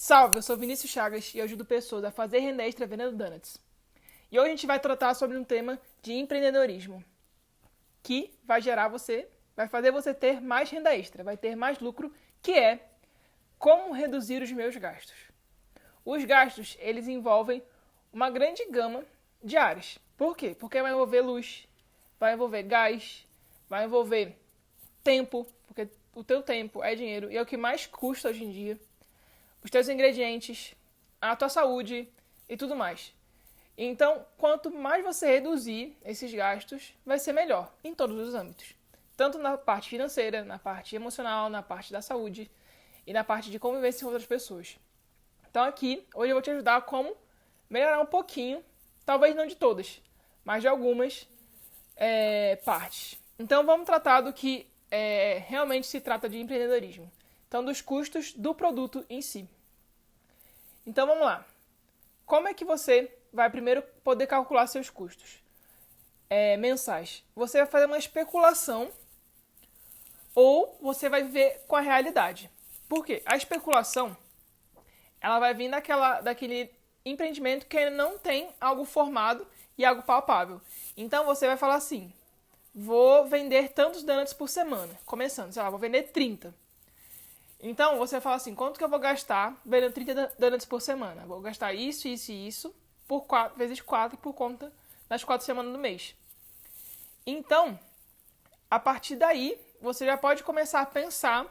Salve, eu sou Vinícius Chagas e eu ajudo pessoas a fazer renda extra vendendo donuts. E hoje a gente vai tratar sobre um tema de empreendedorismo, que vai fazer você ter mais renda extra, vai ter mais lucro, que é como reduzir os meus gastos. Os gastos, eles envolvem uma grande gama de áreas. Por quê? Porque vai envolver luz, vai envolver gás, vai envolver tempo, porque o teu tempo é dinheiro e é o que mais custa hoje em dia. Os teus ingredientes, a tua saúde e tudo mais. Então, quanto mais você reduzir esses gastos, vai ser melhor em todos os âmbitos. Tanto na parte financeira, na parte emocional, na parte da saúde e na parte de convivência com outras pessoas. Então aqui, hoje eu vou te ajudar a como melhorar um pouquinho, talvez não de todas, mas de algumas partes. Então vamos tratar do que realmente se trata de empreendedorismo. Então, dos custos do produto em si. Então vamos lá. Como é que você vai primeiro poder calcular seus custos mensais? Você vai fazer uma especulação ou você vai viver com a realidade. Por quê? A especulação ela vai vir daquele empreendimento que não tem algo formado e algo palpável. Então você vai falar assim, vou vender tantos donuts por semana. Começando, sei lá, vou vender 30. Então, você fala assim, quanto que eu vou gastar vendendo 30 donuts por semana? Vou gastar isso, isso e isso, vezes 4 por conta das 4 semanas do mês. Então, a partir daí, você já pode começar a pensar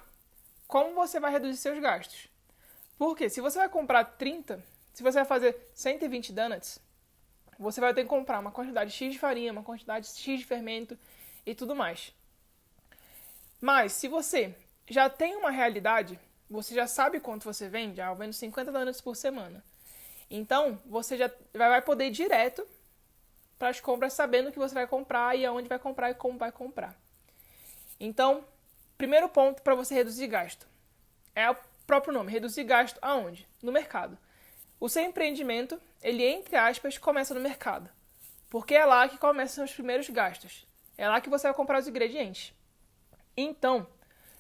como você vai reduzir seus gastos. Porque se você vai comprar 30, se você vai fazer 120 donuts, você vai ter que comprar uma quantidade X de farinha, uma quantidade X de fermento e tudo mais. Mas, se você já tem uma realidade, você já sabe quanto você vende, eu vendo 50 donuts por semana. Então, você já vai poder ir direto para as compras sabendo o que você vai comprar e aonde vai comprar e como vai comprar. Então, primeiro ponto para você reduzir gasto. É o próprio nome, reduzir gasto aonde? No mercado. O seu empreendimento, ele, entre aspas, começa no mercado. Porque é lá que começam os primeiros gastos. É lá que você vai comprar os ingredientes. Então,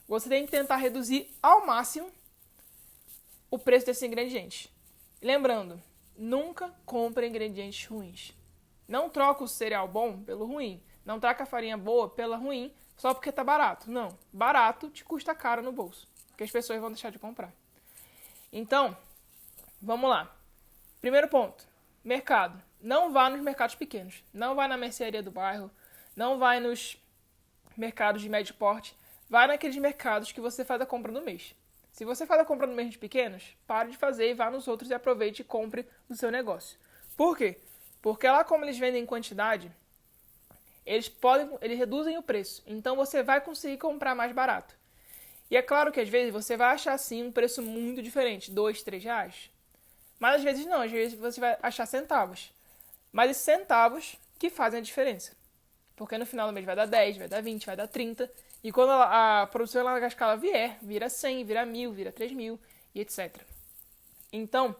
você tem que tentar reduzir ao máximo o preço desses ingredientes. Lembrando, nunca compre ingredientes ruins. Não troca o cereal bom pelo ruim. Não troca a farinha boa pela ruim só porque tá barato. Não, barato te custa caro no bolso, porque as pessoas vão deixar de comprar. Então, vamos lá. Primeiro ponto, mercado. Não vá nos mercados pequenos. Não vá na mercearia do bairro. Não vá nos mercados de médio porte. Vá naqueles mercados que você faz a compra no mês. Se você faz a compra no mês de pequenos, pare de fazer e vá nos outros e aproveite e compre o seu negócio. Por quê? Porque lá como eles vendem em quantidade, eles reduzem o preço. Então você vai conseguir comprar mais barato. E é claro que às vezes você vai achar sim um preço muito diferente, 2, 3 reais. Mas às vezes não, às vezes você vai achar centavos. Mas esses centavos que fazem a diferença. Porque no final do mês vai dar 10, vai dar 20, vai dar 30. E quando a produção em larga escala vier, vira 100, vira 1000, vira 3000 e etc. Então,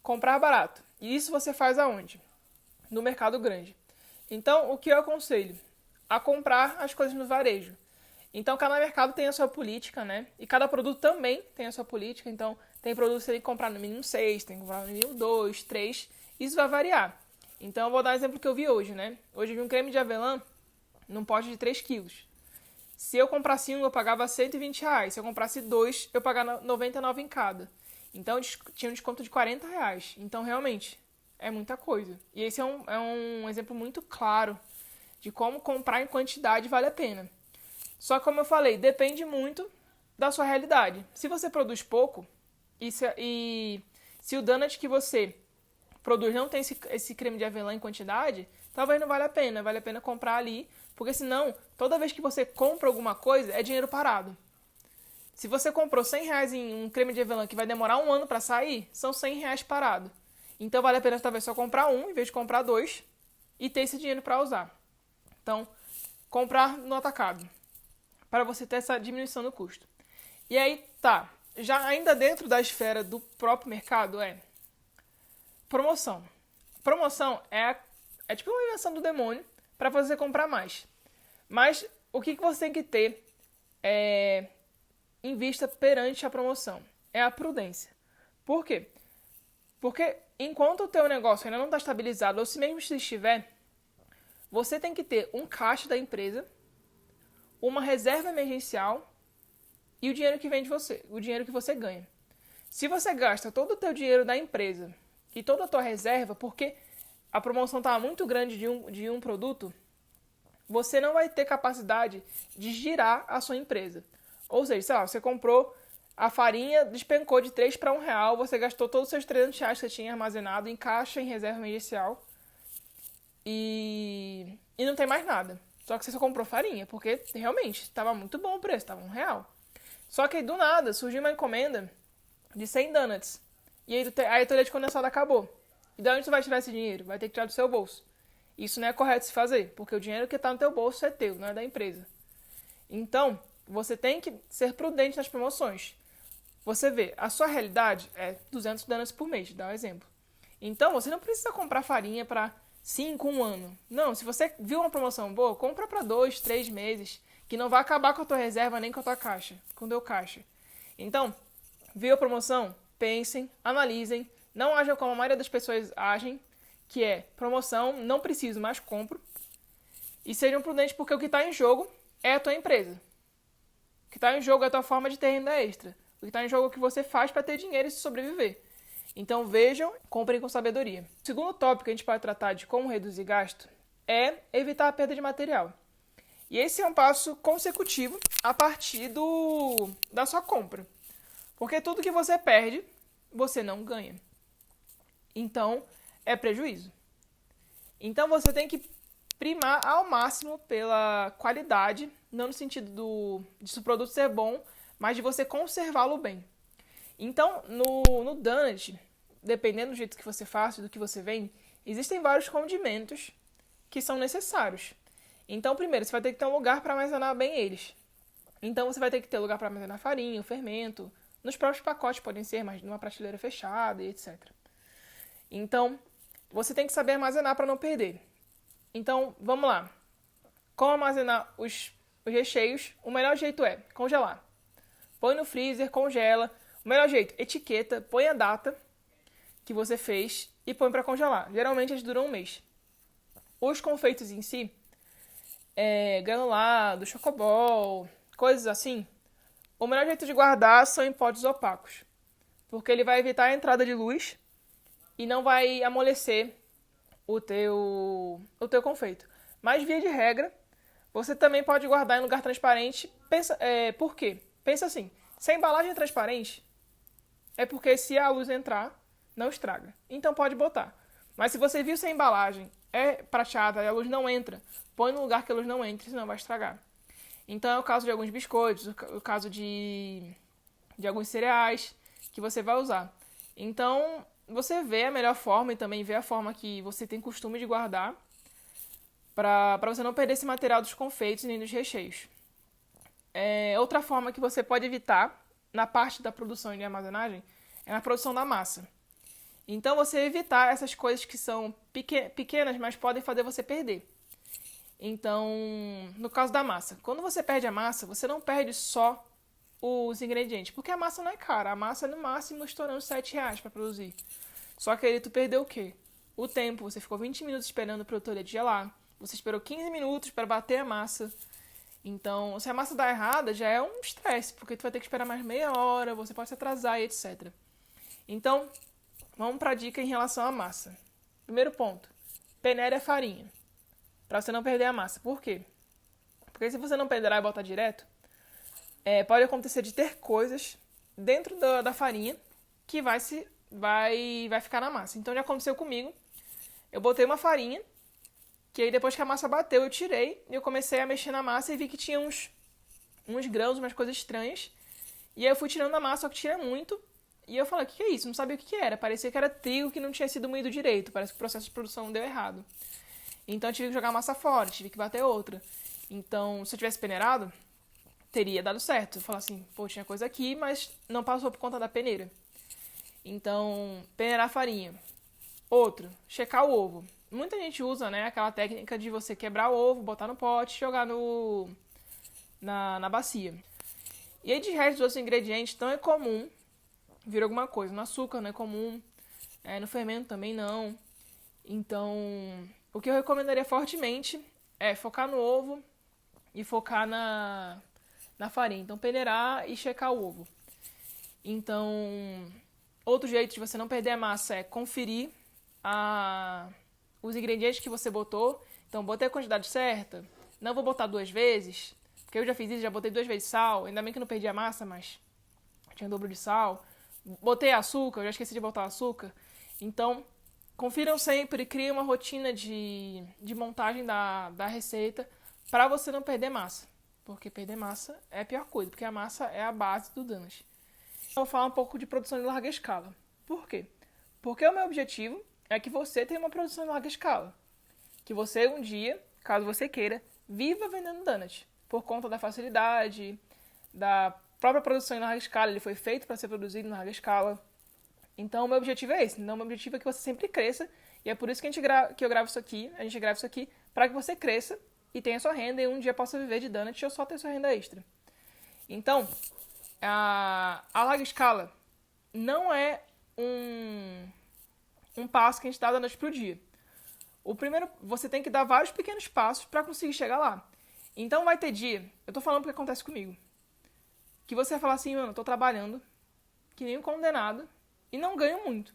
comprar barato. E isso você faz aonde? No mercado grande. Então, o que eu aconselho? A comprar as coisas no varejo. Então, cada mercado tem a sua política, né? E cada produto também tem a sua política. Então, tem produtos que você tem que comprar no mínimo 6, tem que comprar no mínimo 2, 3. Isso vai variar. Então, eu vou dar um exemplo que eu vi hoje, né? Hoje eu vi um creme de avelã num pote de 3 quilos. Se eu comprasse um, eu pagava R$ 120. Se eu comprasse 2, eu pagava 99 em cada. Então, tinha um desconto de R$ 40. Então, realmente, é muita coisa. E esse é um exemplo muito claro de como comprar em quantidade vale a pena. Só que, como eu falei, depende muito da sua realidade. Se você produz pouco, e se o donut que você produz não tem esse creme de avelã em quantidade, talvez não valha a pena. Vale a pena comprar ali, porque senão, toda vez que você compra alguma coisa, é dinheiro parado. Se você comprou R$ 100 em um creme de avelã que vai demorar 1 ano para sair, são R$ 100 parado. Então, vale a pena talvez só comprar um, em vez de comprar 2, e ter esse dinheiro para usar. Então, comprar no atacado, para você ter essa diminuição no custo. E aí, tá, já ainda dentro da esfera do próprio mercado promoção. Promoção é tipo uma invenção do demônio para você comprar mais. Mas o que você tem que ter em vista perante a promoção? É a prudência. Por quê? Porque enquanto o teu negócio ainda não está estabilizado, ou se mesmo se estiver, você tem que ter um caixa da empresa, uma reserva emergencial e o dinheiro que vem de você, o dinheiro que você ganha. Se você gasta todo o teu dinheiro da empresa e toda a tua reserva, porque a promoção está muito grande de um produto, você não vai ter capacidade de girar a sua empresa. Ou seja, sei lá, você comprou a farinha, despencou de 3 para R$1, você gastou todos os seus R$300 que você tinha armazenado em caixa, em reserva emergencial, e não tem mais nada. Só que você só comprou farinha, porque realmente estava muito bom o preço, estava R$1. Só que aí, do nada, surgiu uma encomenda de 100 donuts. E aí a tua leite condensado acabou. E de onde você vai tirar esse dinheiro? Vai ter que tirar do seu bolso. Isso não é correto se fazer, porque o dinheiro que está no teu bolso é teu, não é da empresa. Então, você tem que ser prudente nas promoções. Você vê, a sua realidade é 200 donuts por mês, dá um exemplo. Então, você não precisa comprar farinha para 5, 1 ano. Não, se você viu uma promoção boa, compra para 2, 3 meses, que não vai acabar com a tua reserva nem com a tua caixa, com o teu caixa. Então, viu a promoção? Pensem, analisem, não ajam como a maioria das pessoas agem, que é promoção, não preciso, mas compro. E sejam prudentes, porque o que está em jogo é a tua empresa. O que está em jogo é a tua forma de ter renda extra. O que está em jogo é o que você faz para ter dinheiro e sobreviver. Então vejam, comprem com sabedoria. O segundo tópico que a gente pode tratar de como reduzir gasto é evitar a perda de material. E esse é um passo consecutivo a partir da sua compra. Porque tudo que você perde, você não ganha. Então, é prejuízo. Então, você tem que primar ao máximo pela qualidade, não no sentido de o produto ser bom, mas de você conservá-lo bem. Então, no donut, dependendo do jeito que você faz, do que você vende, existem vários condimentos que são necessários. Então, primeiro, você vai ter que ter um lugar para armazenar bem eles. Então, você vai ter que ter lugar para armazenar farinha, o fermento. Nos próprios pacotes podem ser, mas numa prateleira fechada e etc. Então, você tem que saber armazenar para não perder. Então, vamos lá. Como armazenar os recheios? O melhor jeito é congelar. Põe no freezer, congela. O melhor jeito, etiqueta, põe a data que você fez e põe para congelar. Geralmente eles duram 1 mês. Os confeitos em si, granulado, chocobol, coisas assim, o melhor jeito de guardar são em potes opacos. Porque ele vai evitar a entrada de luz e não vai amolecer o teu confeito. Mas, via de regra, você também pode guardar em lugar transparente. Por quê? Pensa assim, se a embalagem é transparente, é porque se a luz entrar, não estraga. Então pode botar. Mas se você viu se a embalagem é prateada e a luz não entra, põe no lugar que a luz não entre, senão vai estragar. Então é o caso de alguns biscoitos, o caso de alguns cereais que você vai usar. Então, você vê a melhor forma e também vê a forma que você tem costume de guardar para você não perder esse material dos confeitos nem dos recheios. Outra forma que você pode evitar na parte da produção e de armazenagem é na produção da massa. Então, você evitar essas coisas que são pequenas, mas podem fazer você perder. Então, no caso da massa, quando você perde a massa, você não perde só os ingredientes, porque a massa não é cara, a massa é no máximo estourando R$7 para produzir. Só que aí tu perdeu o quê? O tempo, você ficou 20 minutos esperando o produtor gelar, você esperou 15 minutos para bater a massa. Então, se a massa dá errada, já é um estresse, porque tu vai ter que esperar mais meia hora, você pode se atrasar e etc. Então, vamos para a dica em relação à massa. Primeiro ponto, peneire a farinha, para você não perder a massa. Por quê? Porque se você não peneirar e botar direto, pode acontecer de ter coisas dentro da farinha que vai ficar na massa. Então já aconteceu comigo. Eu botei uma farinha, que aí depois que a massa bateu, eu tirei e eu comecei a mexer na massa e vi que tinha uns grãos, umas coisas estranhas. E aí eu fui tirando a massa, só que tira muito. E eu falei, o que é isso? Não sabia o que era. Parecia que era trigo que não tinha sido moído direito. Parece que o processo de produção deu errado. Então eu tive que jogar a massa fora, tive que bater outra. Então, se eu tivesse peneirado, teria dado certo. Eu falei assim, pô, tinha coisa aqui, mas não passou por conta da peneira. Então, peneirar a farinha. Outro, checar o ovo. Muita gente usa, né, aquela técnica de você quebrar o ovo, botar no pote e jogar na bacia. E aí, de resto dos outros ingredientes, não é comum vira alguma coisa. No açúcar não é comum, no fermento também não. Então, o que eu recomendaria fortemente é focar no ovo e focar na farinha. Então, peneirar e checar o ovo. Então, outro jeito de você não perder a massa é conferir os ingredientes que você botou. Então, botei a quantidade certa. Não vou botar 2 vezes, porque eu já fiz isso, já botei 2 vezes sal. Ainda bem que não perdi a massa, mas tinha dobro de sal. Botei açúcar, eu já esqueci de botar açúcar. Então, confiram sempre, criem uma rotina de montagem da receita para você não perder massa. Porque perder massa é a pior coisa, porque a massa é a base do donut. Então, vou falar um pouco de produção em larga escala. Por quê? Porque o meu objetivo é que você tenha uma produção em larga escala. Que você um dia, caso você queira, viva vendendo donut. Por conta da facilidade, da própria produção em larga escala. Ele foi feito para ser produzido em larga escala. Então, o meu objetivo é esse. Então, o meu objetivo é que você sempre cresça. E é por isso que a gente grava isso aqui, para que você cresça e tenha sua renda e um dia possa viver de donut ou só ter sua renda extra. Então, a larga escala não é um passo que a gente dá da noite pro dia. O primeiro, você tem que dar vários pequenos passos para conseguir chegar lá. Então, vai ter dia, eu tô falando porque acontece comigo, que você vai falar assim, mano, eu tô trabalhando que nem um condenado e não ganho muito.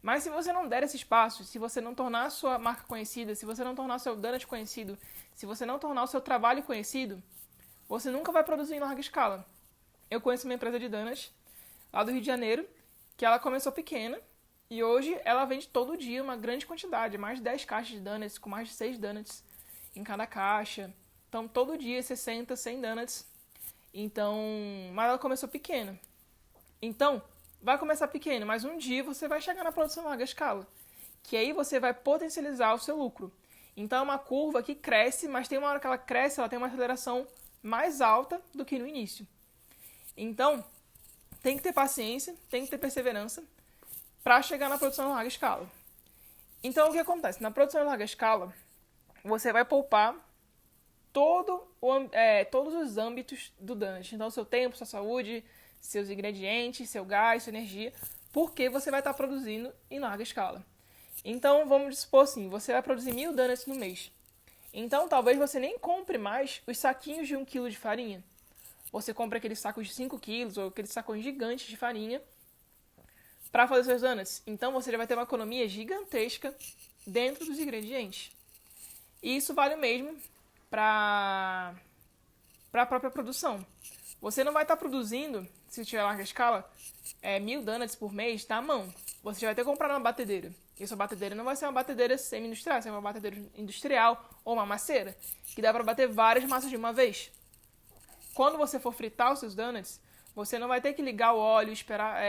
Mas se você não der esses passos, se você não tornar a sua marca conhecida, se você não tornar o seu donut conhecido, se você não tornar o seu trabalho conhecido, você nunca vai produzir em larga escala. Eu conheço uma empresa de donuts lá do Rio de Janeiro, que ela começou pequena e hoje ela vende todo dia uma grande quantidade, mais de 10 caixas de donuts, com mais de 6 donuts em cada caixa. Então, todo dia 60, 100 donuts. Então, mas ela começou pequena. Então, vai começar pequeno, mas um dia você vai chegar na produção em larga escala, que aí você vai potencializar o seu lucro. Então, é uma curva que cresce, mas tem uma hora que ela cresce, ela tem uma aceleração mais alta do que no início. Então, tem que ter paciência, tem que ter perseverança para chegar na produção em larga escala. Então, o que acontece? Na produção em larga escala, você vai poupar todos os âmbitos do donut. Então, seu tempo, sua saúde, seus ingredientes, seu gás, sua energia, porque você vai estar produzindo em larga escala. Então, vamos supor assim, você vai produzir 1.000 donuts no mês. Então, talvez você nem compre mais os saquinhos de 1 kg de farinha. Você compra aqueles sacos de 5 kg ou aqueles sacos gigantes de farinha para fazer seus donuts. Então, você já vai ter uma economia gigantesca dentro dos ingredientes. E isso vale o mesmo para a própria produção. Você não vai estar produzindo, se tiver larga escala, 1.000 donuts por mês na mão. Você já vai ter que comprar uma batedeira. E sua batedeira não vai ser uma batedeira semi-industrial, vai ser uma batedeira industrial ou uma masseira, que dá para bater várias massas de uma vez. Quando você for fritar os seus donuts, você não vai ter que ligar o óleo, esperar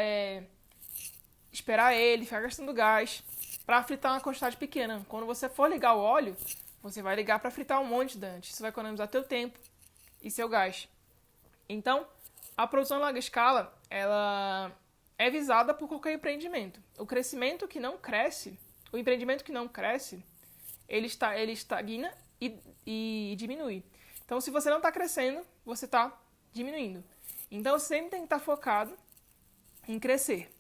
ele, ficar gastando gás, para fritar uma quantidade pequena. Quando você for ligar o óleo, você vai ligar para fritar um monte de donuts. Isso vai economizar teu tempo e seu gás. Então, a produção em larga escala, ela é visada por qualquer empreendimento. O empreendimento que não cresce, ele estagna e diminui. Então, se você não está crescendo, você está diminuindo. Então, sempre tem que estar focado em crescer.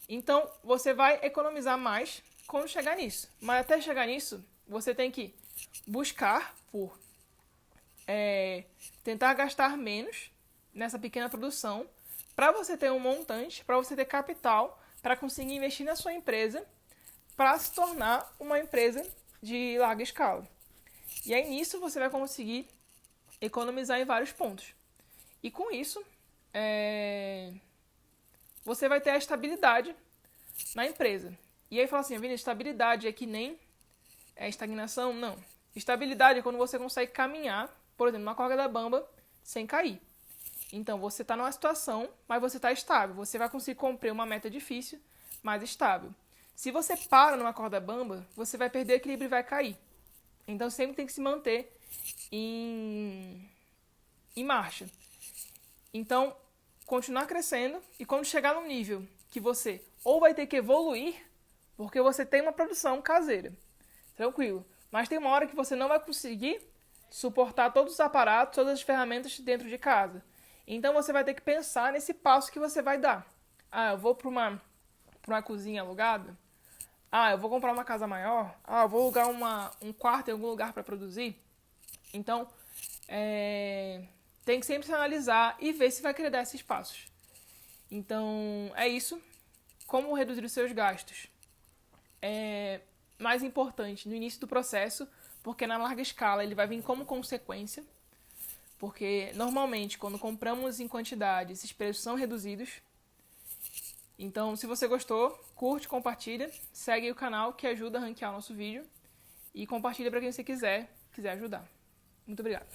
Então, você vai economizar mais quando chegar nisso. Mas até chegar nisso, você tem que buscar por tentar gastar menos nessa pequena produção para você ter um montante, para você ter capital, para conseguir investir na sua empresa, para se tornar uma empresa de larga escala. E aí nisso você vai conseguir economizar em vários pontos. E com isso, você vai ter a estabilidade na empresa. E aí fala assim, Vinícius, estabilidade é que nem estagnação? Não. Estabilidade é quando você consegue caminhar, por exemplo, numa corda bamba, sem cair. Então, você está numa situação, mas você está estável. Você vai conseguir cumprir uma meta difícil, mas estável. Se você para numa corda bamba, você vai perder equilíbrio e vai cair. Então, sempre tem que se manter em marcha. Então, continuar crescendo e quando chegar num nível que você ou vai ter que evoluir, porque você tem uma produção caseira, tranquilo. Mas tem uma hora que você não vai conseguir suportar todos os aparatos, todas as ferramentas dentro de casa. Então, você vai ter que pensar nesse passo que você vai dar. Ah, eu vou para uma cozinha alugada. Ah, eu vou comprar uma casa maior. Ah, eu vou alugar um quarto em algum lugar para produzir. Então, tem que sempre se analisar e ver se vai querer dar esses passos. Então, é isso. Como reduzir os seus gastos? É mais importante no início do processo, porque na larga escala ele vai vir como consequência. Porque normalmente, quando compramos em quantidade, esses preços são reduzidos. Então, se você gostou, curte, compartilha, segue o canal que ajuda a ranquear o nosso vídeo e compartilha para quem você quiser ajudar. Muito obrigada.